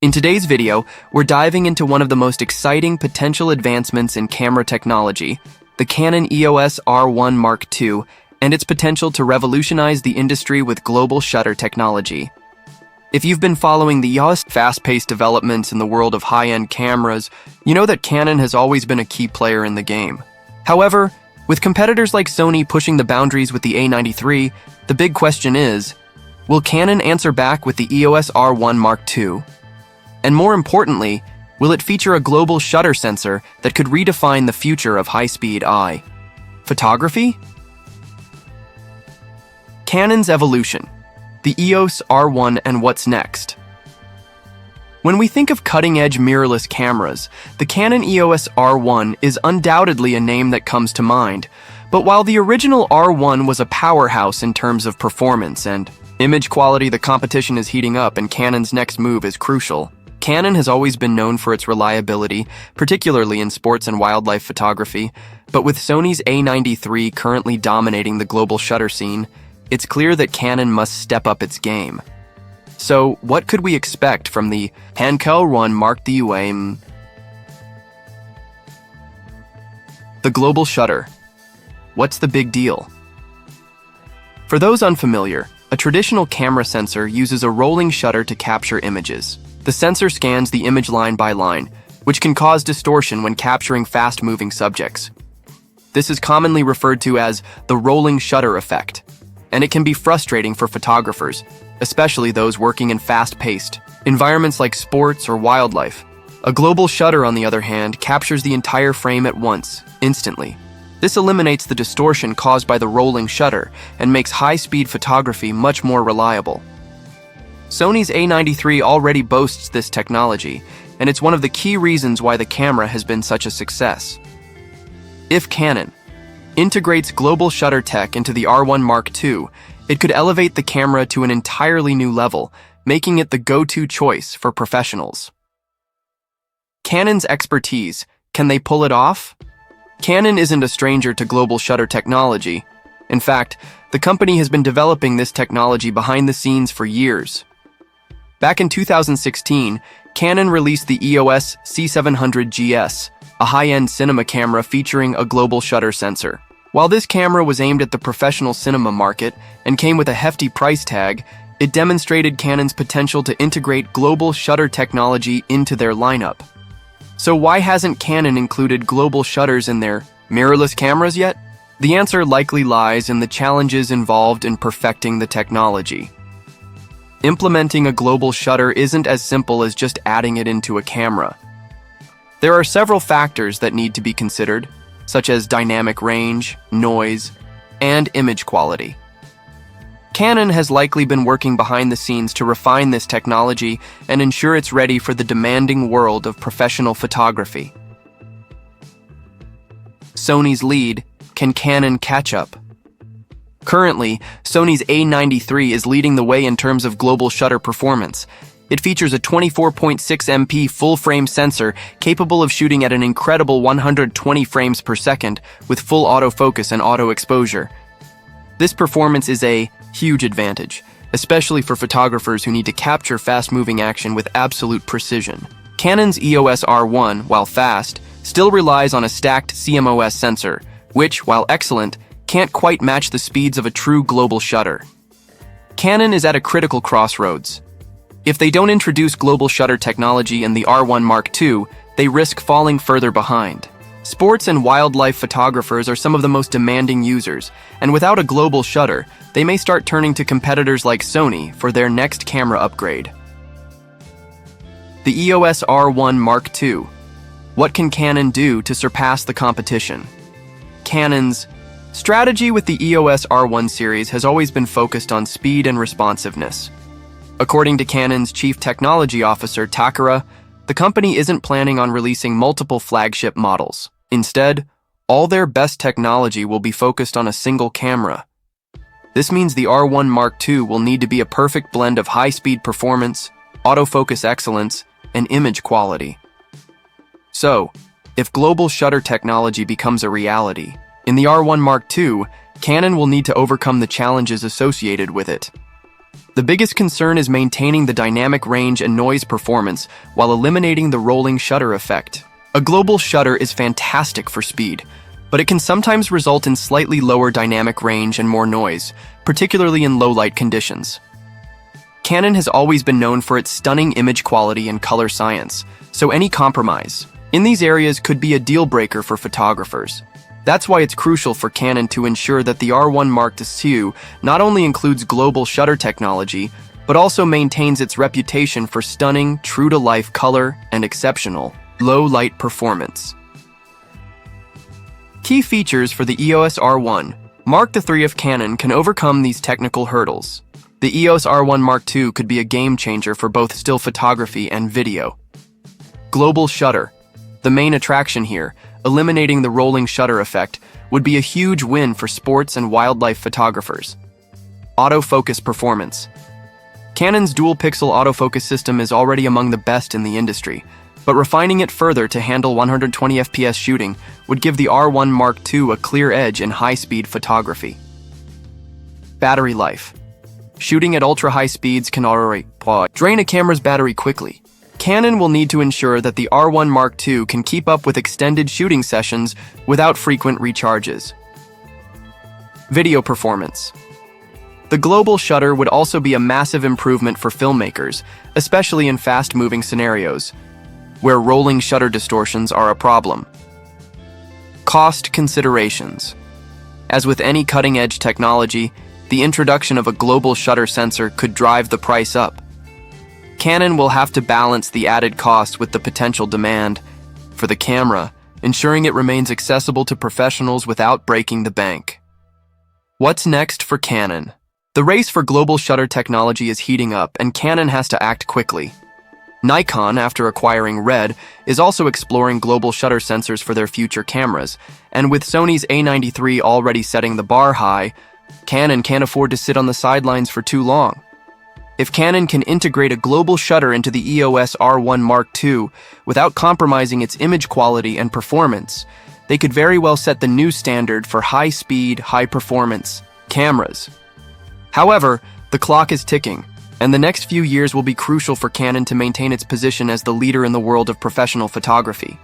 In today's video, we're diving into one of the most exciting potential advancements in camera technology, the Canon EOS R1 Mark II, and its potential to revolutionize the industry with global shutter technology. If you've been following the fast-paced developments in the world of high-end cameras, you know that Canon has always been a key player in the game. However, with competitors like Sony pushing the boundaries with the A93, the big question is, will Canon answer back with the EOS R1 Mark II? And more importantly, will it feature a global shutter sensor that could redefine the future of high-speed eye photography? Canon's evolution, the EOS R1 and what's next. When we think of cutting-edge mirrorless cameras, the Canon EOS R1 is undoubtedly a name that comes to mind. But while the original R1 was a powerhouse in terms of performance and image quality, the competition is heating up and Canon's next move is crucial. Canon has always been known for its reliability, particularly in sports and wildlife photography, but with Sony's A93 currently dominating the global shutter scene, it's clear that Canon must step up its game. So, what could we expect from the Canon R1 Mark II? The global shutter. What's the big deal? For those unfamiliar, a traditional camera sensor uses a rolling shutter to capture images. The sensor scans the image line by line, which can cause distortion when capturing fast-moving subjects. This is commonly referred to as the rolling shutter effect, and it can be frustrating for photographers, especially those working in fast-paced environments like sports or wildlife. A global shutter, on the other hand, captures the entire frame at once, instantly. This eliminates the distortion caused by the rolling shutter and makes high-speed photography much more reliable. Sony's A93 already boasts this technology, and it's one of the key reasons why the camera has been such a success. If Canon integrates global shutter tech into the R1 Mark II, it could elevate the camera to an entirely new level, making it the go-to choice for professionals. Canon's expertise, can they pull it off? Canon isn't a stranger to global shutter technology. In fact, the company has been developing this technology behind the scenes for years. Back in 2016, Canon released the EOS C700GS, a high-end cinema camera featuring a global shutter sensor. While this camera was aimed at the professional cinema market and came with a hefty price tag, it demonstrated Canon's potential to integrate global shutter technology into their lineup. So why hasn't Canon included global shutters in their mirrorless cameras yet? The answer likely lies in the challenges involved in perfecting the technology. Implementing a global shutter isn't as simple as just adding it into a camera. There are several factors that need to be considered, such as dynamic range, noise, and image quality. Canon has likely been working behind the scenes to refine this technology and ensure it's ready for the demanding world of professional photography. Sony's lead, can Canon catch up? Currently, Sony's A93 is leading the way in terms of global shutter performance. It features a 24.6 MP full-frame sensor capable of shooting at an incredible 120 frames per second with full autofocus and auto exposure. This performance is a huge advantage, especially for photographers who need to capture fast-moving action with absolute precision. Canon's EOS R1, while fast, still relies on a stacked CMOS sensor, which, while excellent, can't quite match the speeds of a true global shutter. Canon is at a critical crossroads. If they don't introduce global shutter technology in the R1 Mark II, they risk falling further behind. Sports and wildlife photographers are some of the most demanding users, and without a global shutter, they may start turning to competitors like Sony for their next camera upgrade. The EOS R1 Mark II. What can Canon do to surpass the competition? Canon's strategy with the EOS R1 series has always been focused on speed and responsiveness. According to Canon's Chief Technology Officer, Takara, the company isn't planning on releasing multiple flagship models. Instead, all their best technology will be focused on a single camera. This means the R1 Mark II will need to be a perfect blend of high-speed performance, autofocus excellence, and image quality. So, if global shutter technology becomes a reality, in the R1 Mark II, Canon will need to overcome the challenges associated with it. The biggest concern is maintaining the dynamic range and noise performance while eliminating the rolling shutter effect. A global shutter is fantastic for speed, but it can sometimes result in slightly lower dynamic range and more noise, particularly in low-light conditions. Canon has always been known for its stunning image quality and color science, so any compromise in these areas could be a deal-breaker for photographers. That's why it's crucial for Canon to ensure that the R1 Mark II not only includes global shutter technology, but also maintains its reputation for stunning, true-to-life color and exceptional low-light performance. Key features for the EOS R1 Mark III of Canon can overcome these technical hurdles. The EOS R1 Mark II could be a game-changer for both still photography and video. Global shutter. The main attraction here, eliminating the rolling shutter effect, would be a huge win for sports and wildlife photographers. Autofocus performance. Canon's dual-pixel autofocus system is already among the best in the industry, but refining it further to handle 120 FPS shooting would give the R1 Mark II a clear edge in high-speed photography. Battery life. Shooting at ultra-high speeds can already drain a camera's battery quickly. Canon will need to ensure that the R1 Mark II can keep up with extended shooting sessions without frequent recharges. Video performance. The global shutter would also be a massive improvement for filmmakers, especially in fast-moving scenarios, where rolling shutter distortions are a problem. Cost considerations. As with any cutting-edge technology, the introduction of a global shutter sensor could drive the price up. Canon will have to balance the added cost with the potential demand for the camera, ensuring it remains accessible to professionals without breaking the bank. What's next for Canon? The race for global shutter technology is heating up, and Canon has to act quickly. Nikon, after acquiring RED, is also exploring global shutter sensors for their future cameras, and with Sony's A93 already setting the bar high, Canon can't afford to sit on the sidelines for too long. If Canon can integrate a global shutter into the EOS R1 Mark II without compromising its image quality and performance, they could very well set the new standard for high-speed, high-performance cameras. However, the clock is ticking, and the next few years will be crucial for Canon to maintain its position as the leader in the world of professional photography.